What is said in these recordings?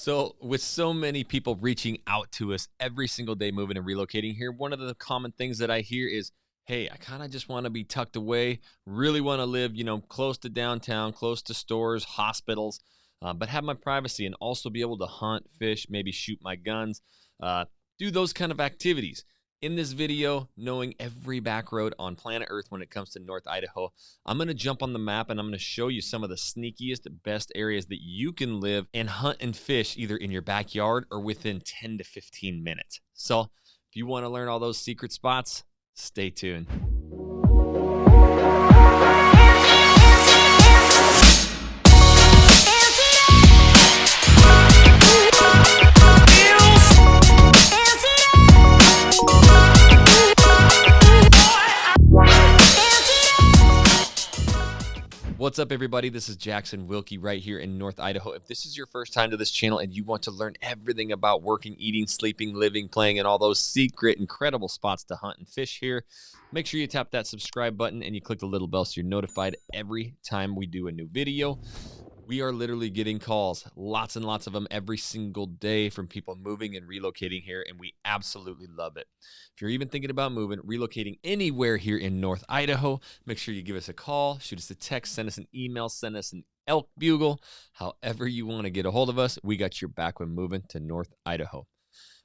So, with so many people reaching out to us every single day moving and relocating here, one of the common things that I hear is, hey, I kind of just want to be tucked away, really want to live, close to downtown, close to stores, hospitals, but have my privacy and also be able to hunt, fish, maybe shoot my guns, uh, do those kind of activities. In this video, knowing every back road on planet Earth when it comes to North Idaho, I'm going to jump on the map and I'm going to show you some of the sneakiest, best areas that you can live and hunt and fish either in your backyard or within 10 to 15 minutes. So if you want to learn all those secret spots, stay tuned. What's up, everybody? This is Jackson Wilkey right here in North Idaho. If this is your first time to this channel and you want to learn everything about working, eating, sleeping, living, playing, and all those secret, incredible spots to hunt and fish here, make sure you tap that subscribe button and you click the little bell so you're notified every time we do a new video. We are literally getting calls, lots and lots of them every single day from people moving and relocating here, and we absolutely love it. If you're even thinking about moving, relocating anywhere here in North Idaho, make sure you give us a call, shoot us a text, send us an email, send us an elk bugle. However you want to get a hold of us, we got your back when moving to North Idaho.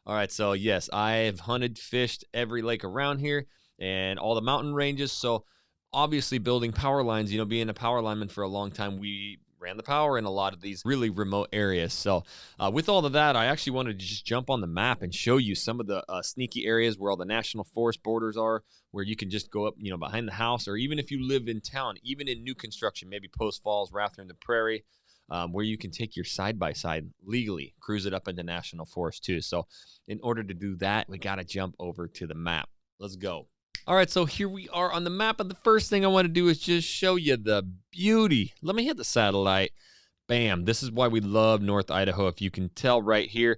All right, so yes, I've hunted, fished every lake around here and all the mountain ranges. So obviously building power lines, being a power lineman for a long time, we ran the power in a lot of these really remote areas. So with all of that, I actually wanted to just jump on the map and show you some of the sneaky areas where all the national forest borders are, where you can just go up, behind the house, or even if you live in town, even in new construction, maybe Post Falls, Rather, the Prairie, where you can take your side-by-side legally, cruise it up into national forest too. So in order to do that, we got to jump over to the map. Let's go. All right, so here we are on the map, and the first thing I want to do is just show you the beauty. Let me hit the satellite. Bam. This is why we love North Idaho. If you can tell right here,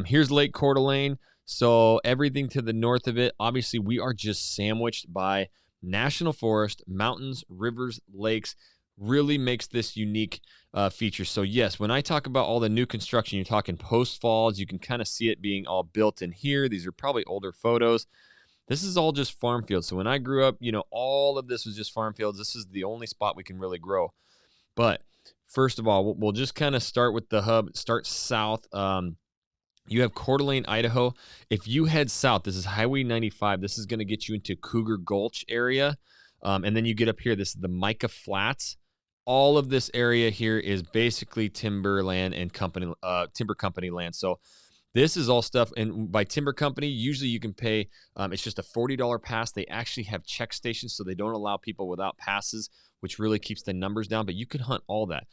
here's Lake Coeur d'Alene. So everything to the north of it, obviously we are just sandwiched by national forest, mountains, rivers, lakes. Really makes this unique feature. So yes, when I talk about all the new construction, you're talking Post Falls. You can kind of see it being all built in here. These are probably older photos. This is all just farm fields. So when I grew up, all of this was just farm fields. This is the only spot we can really grow. But first of all, we'll just kind of start with the hub, start south. You have Coeur d'Alene, Idaho. If you head south, this is Highway 95. This is going to get you into Cougar Gulch area. And then you get up here. This is the Mica Flats. All of this area here is basically timber land and timber company land. So this is all stuff, and by timber company, usually you can pay, it's just a $40 pass. They actually have check stations, so they don't allow people without passes, which really keeps the numbers down, but you can hunt all that.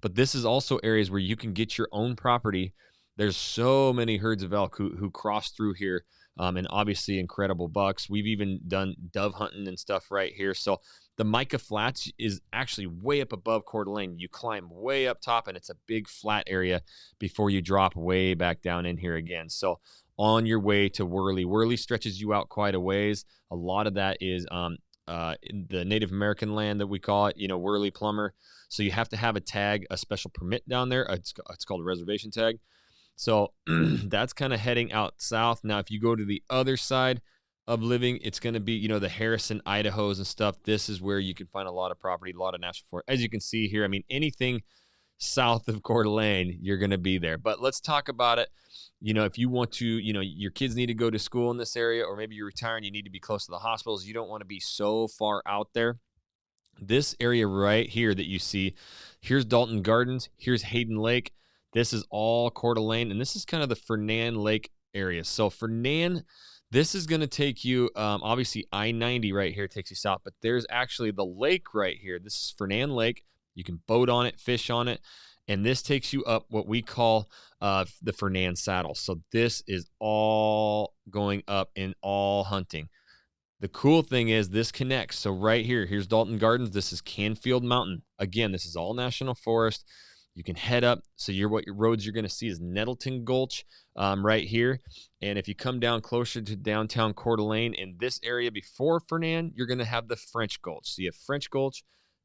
But this is also areas where you can get your own property. There's so many herds of elk who cross through here, and obviously incredible bucks. We've even done dove hunting and stuff right here. So the Mica Flats is actually way up above Coeur d'Alene. You climb way up top, and it's a big flat area before you drop way back down in here again. So on your way to Worley. Worley stretches you out quite a ways. A lot of that is in the Native American land that we call it, Worley Plumber. So you have to have a tag, a special permit down there. It's called a reservation tag. So that's kind of heading out south. Now, if you go to the other side of living, it's going to be, the Harrison, Idahos and stuff. This is where you can find a lot of property, a lot of national forest. As you can see here, I mean, anything south of Coeur d'Alene, you're going to be there. But let's talk about it. If you want to, your kids need to go to school in this area, or maybe you're retiring, you need to be close to the hospitals. You don't want to be so far out there. This area right here that you see, here's Dalton Gardens, here's Hayden Lake. This is all Coeur d'Alene, and this is kind of the Fernan Lake area. So Fernan, this is going to take you, obviously I-90 right here takes you south, but there's actually the lake right here. This is Fernan Lake. You can boat on it, fish on it, and this takes you up what we call the Fernan Saddle. So this is all going up in all hunting. The cool thing is this connects. So right here, here's Dalton Gardens. This is Canfield Mountain. Again, this is all national forest. You can head up. So what your roads you're going to see is Nettleton Gulch right here. And if you come down closer to downtown Coeur d'Alene, in this area before Fernan, you're going to have the French Gulch. So you have French Gulch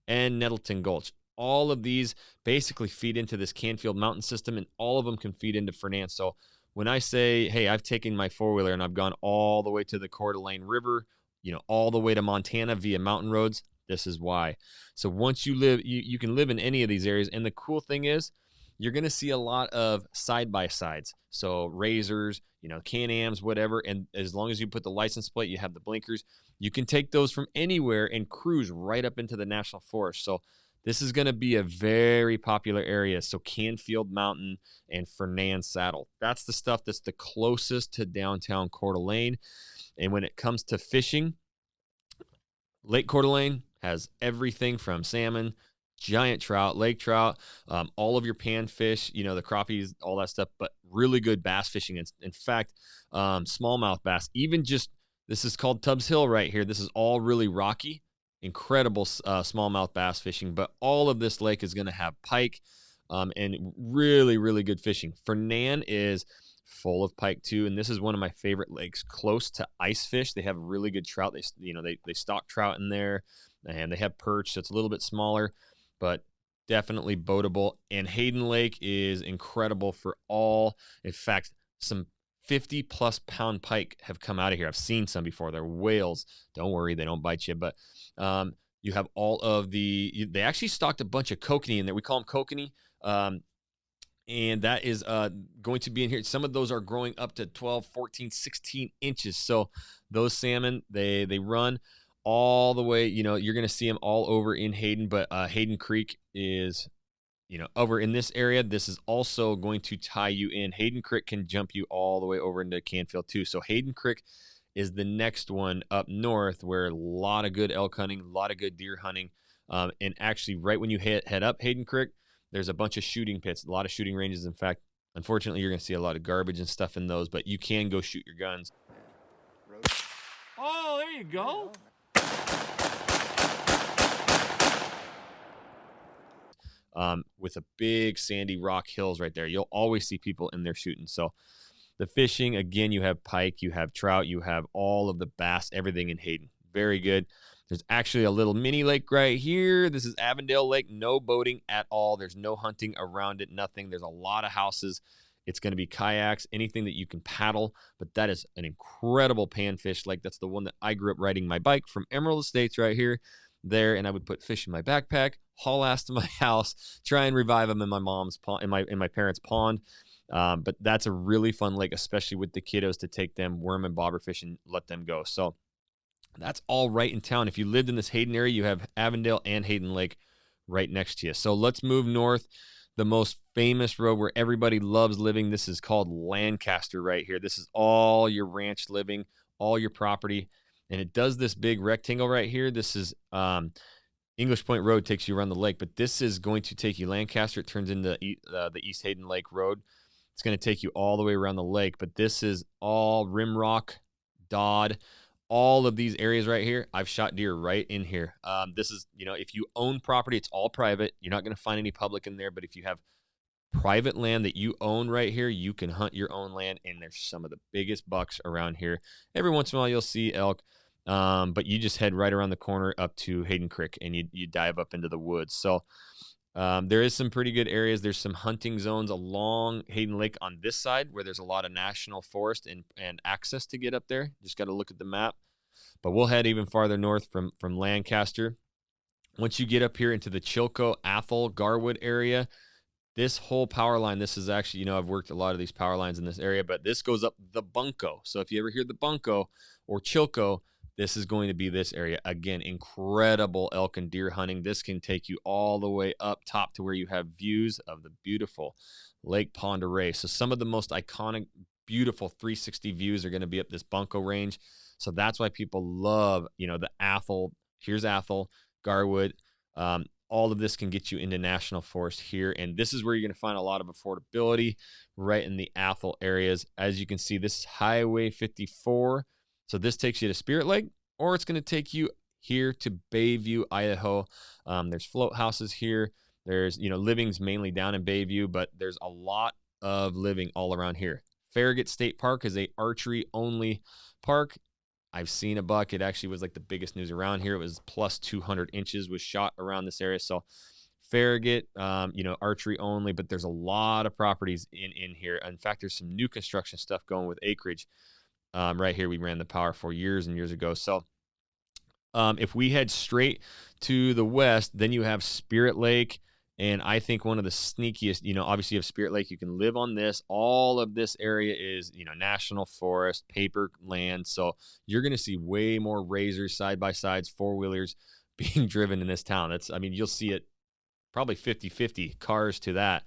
and Nettleton Gulch. all of these basically feed into this Canfield mountain system, and all of them can feed into Fernand. So when I say, hey, I've taken my four-wheeler and I've gone all the way to the Coeur d'Alene River, all the way to Montana via mountain roads, this is why. So once you live, you can live in any of these areas. And the cool thing is, you're going to see a lot of side-by-sides. So Razors, Can-Ams, whatever. And as long as you put the license plate, you have the blinkers, you can take those from anywhere and cruise right up into the national forest. So this is going to be a very popular area. So Canfield Mountain and Fernand Saddle. That's the stuff that's the closest to downtown Coeur d'Alene. And when it comes to fishing, Lake Coeur d'Alene has everything from salmon, giant trout, lake trout, all of your panfish, the crappies, all that stuff, but really good bass fishing. In fact, smallmouth bass, this is called Tubbs Hill right here. This is all really rocky, incredible smallmouth bass fishing, but all of this lake is going to have pike and really, really good fishing. Fernand is full of pike too, and this is one of my favorite lakes close to ice fish. They have really good trout. They stock trout in there, and they have perch, so it's a little bit smaller, but definitely boatable. And Hayden Lake is incredible for all. In fact, some 50-plus pound pike have come out of here. I've seen some before. They're whales. Don't worry, they don't bite you. But you have all of they actually stocked a bunch of kokanee in there. We call them kokanee. And that is going to be in here. Some of those are growing up to 12, 14, 16 inches. So those salmon, they run all the way. You're going to see them all over in Hayden. But Hayden Creek is, over in this area. This is also going to tie you in. Hayden Creek can jump you all the way over into Canfield too. So Hayden Creek is the next one up north, where a lot of good elk hunting, a lot of good deer hunting. And actually, right when you head up Hayden Creek, there's a bunch of shooting pits, a lot of shooting ranges. In fact, unfortunately, you're going to see a lot of garbage and stuff in those, but you can go shoot your guns. Oh, there you go. With a big sandy rock hills right there. You'll always see people in there shooting. So the fishing, again, you have pike, you have trout, you have all of the bass, everything in Hayden. Very good. There's actually a little mini lake right here. This is Avondale Lake. No boating at all. There's no hunting around it, nothing. There's a lot of houses. It's going to be kayaks, anything that you can paddle. But that is an incredible panfish lake. That's the one that I grew up riding my bike from Emerald Estates right here, there. And I would put fish in my backpack, haul ass to my house, try and revive them in my mom's pond, in my parents' pond. But that's a really fun lake, especially with the kiddos, to take them worm and bobber fish and let them go. So that's all right in town. If you lived in this Hayden area, you have Avondale and Hayden Lake right next to you. So let's move north. The most famous road where everybody loves living. This is called Lancaster right here. This is all your ranch living, all your property. And it does this big rectangle right here. This is English Point Road, takes you around the lake, but this is going to take you Lancaster. It turns into the East Hayden Lake Road. It's going to take you all the way around the lake, but this is all Rimrock, Dodd, all of these areas right here. I've shot deer right in here. This is, if you own property, it's all private. You're not going to find any public in there, but if you have private land that you own right here, you can hunt your own land, and there's some of the biggest bucks around here. Every once in a while, you'll see elk, but you just head right around the corner up to Hayden Creek, and you dive up into the woods. So there is some pretty good areas. There's some hunting zones along Hayden Lake on this side where there's a lot of national forest and access to get up there. Just got to look at the map. But we'll head even farther north from Lancaster. Once you get up here into the Chilco, Athol, Garwood area, this whole power line, this is actually, I've worked a lot of these power lines in this area, but this goes up the Bunco. So if you ever hear the Bunco or Chilco, this is going to be this area. Again, incredible elk and deer hunting. This can take you all the way up top to where you have views of the beautiful Lake Pend Oreille. So some of the most iconic, beautiful 360 views are going to be up this Bunco range. So that's why people love, the Athol. Here's Athol, Garwood. All of this can get you into national forest here. And this is where you're going to find a lot of affordability right in the Athol areas. As you can see, this is Highway 54. So this takes you to Spirit Lake, or it's going to take you here to Bayview, Idaho. There's float houses here. There's, living's mainly down in Bayview, but there's a lot of living all around here. Farragut State Park is a archery-only park. I've seen a buck. It actually was like the biggest news around here. It was plus 200 inches was shot around this area. So Farragut, you know, archery only, but there's a lot of properties in here. In fact, there's some new construction stuff going with acreage. Right here, we ran the power for years and years ago. So if we head straight to the west, then you have Spirit Lake. And I think one of the sneakiest, you know, obviously you have Spirit Lake. You can live on this. All of this area is, you know, national forest, paper land. So you're going to see way more razors, side-by-sides, four-wheelers being driven in this town. That's, I mean, you'll see it probably 50-50 cars to that.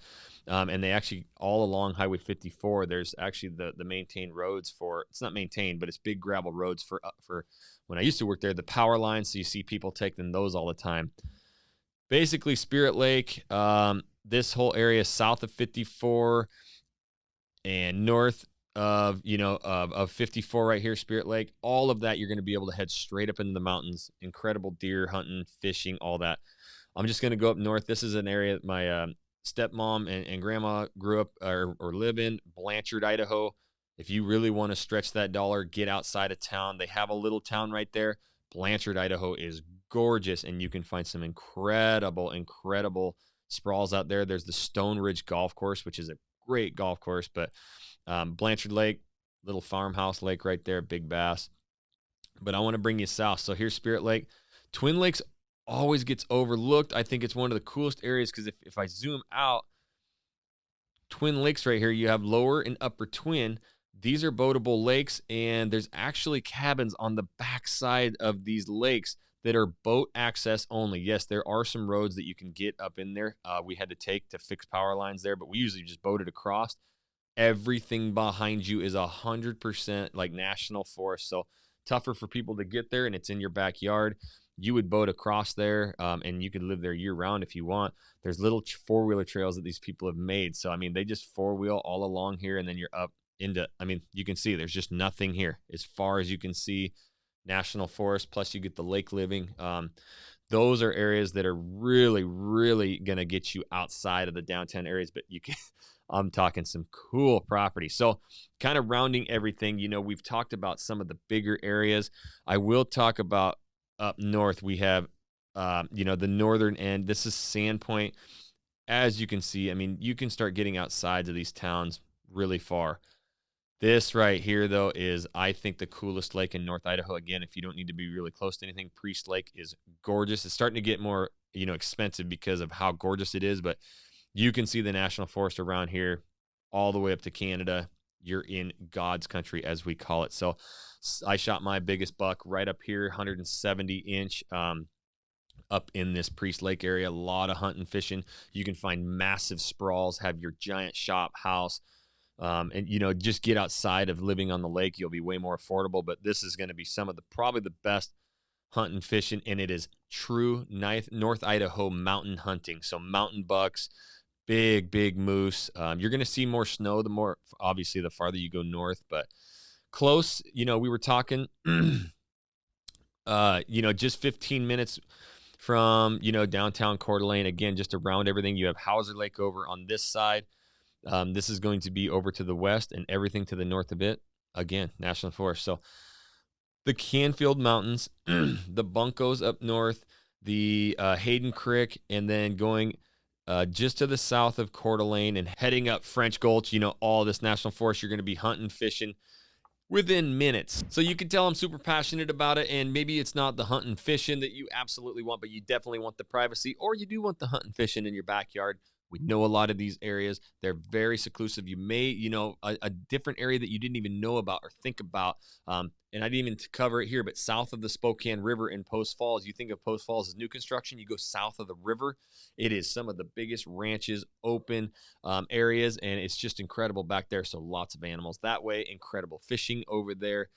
And they actually, all along Highway 54, there's actually the maintained roads for, it's not maintained, but it's big gravel roads for when I used to work there, the power lines. So you see people taking those all the time. Basically, Spirit Lake, this whole area south of 54 and north of, you know, of 54 right here, Spirit Lake, all of that, you're going to be able to head straight up into the mountains. Incredible deer hunting, fishing, all that. I'm just going to go up north. This is an area that my stepmom and grandma grew up or live in, Blanchard, Idaho. If you really want to stretch that dollar, get outside of town. They have a little town right there. Blanchard, Idaho is gorgeous, and you can find some incredible sprawls out there. There's the Stone Ridge Golf Course, which is a great golf course, but Blanchard Lake, little farmhouse lake right there, big bass. But I want to bring you south. So here's Spirit Lake. Twin Lakes always gets overlooked. I think it's one of the coolest areas because if I zoom out, Twin Lakes right here, you have Lower and Upper Twin. These are boatable lakes, and there's actually cabins on the backside of these lakes that are boat access only. Yes, there are some roads that you can get up in there. We had to take to fix power lines there, but we usually just boated across. Everything behind you is 100% like national forest, so tougher for people to get there, and it's in your backyard. You would boat across there, and you could live there year-round if you want. There's little four-wheeler trails that these people have made. So, I mean, they just four-wheel all along here, and then you're up into, I mean, you can see there's just nothing here as far as you can see. National forest, plus you get the lake living. Those are areas that are really going to get you outside of the downtown areas, but you can, I'm talking some cool property. So kind of rounding everything, you know, we've talked about some of the bigger areas. I will talk about up north. We have, you know, the northern end. This is Sandpoint. As you can see, I mean, you can start getting outside of these towns really far. This right here, though, is, I think, the coolest lake in North Idaho. Again, if you don't need to be really close to anything, Priest Lake is gorgeous. It's starting to get more, you know, expensive because of how gorgeous it is, but you can see the national forest around here all the way up to Canada. You're in God's country, as we call it. So I shot my biggest buck right up here, 170-inch, up in this Priest Lake area. A lot of hunting, fishing. You can find massive sprawls, have your giant shop house. And, you know, just get outside of living on the lake. You'll be way more affordable, but this is going to be some of the, probably the best hunting, fishing, and it is true North Idaho mountain hunting. So mountain bucks, big moose. You're going to see more snow, the more, obviously, the farther you go north, but close, you know, we were talking, you know, just 15 minutes from, you know, downtown Coeur d'Alene. Again, just around everything. You have Hauser Lake over on this side. This is going to be over to the west, and everything to the north of it, again, national forest. So the Canfield Mountains, the Buncos up north, the Hayden Creek, and then going just to the south of Coeur d'Alene and heading up French Gulch, you know, all this national forest. You're going to be hunting, fishing within minutes. So you can tell I'm super passionate about it, and maybe it's not the hunting, fishing that you absolutely want, but you definitely want the privacy, or you do want the hunting, fishing in your backyard. We know a lot of these areas. They're very seclusive. You may, you know, a different area that you didn't even know about or think about. And I didn't even cover it here, but south of the Spokane River in Post Falls, you think of Post Falls as new construction, you go south of the river. It is some of the biggest ranches, open areas, and it's just incredible back there. So lots of animals that way, incredible fishing over there.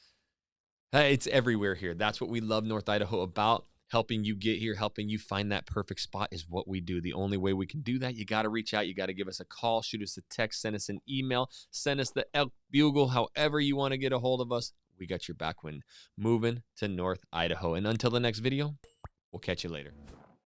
It's everywhere here. That's what we love North Idaho about. Helping you get here, helping you find that perfect spot is what we do. The only way we can do that, you got to reach out. You got to give us a call, shoot us a text, send us an email, send us the Elk Bugle, however you want to get a hold of us. We got your back when moving to North Idaho. And until the next video, we'll catch you later.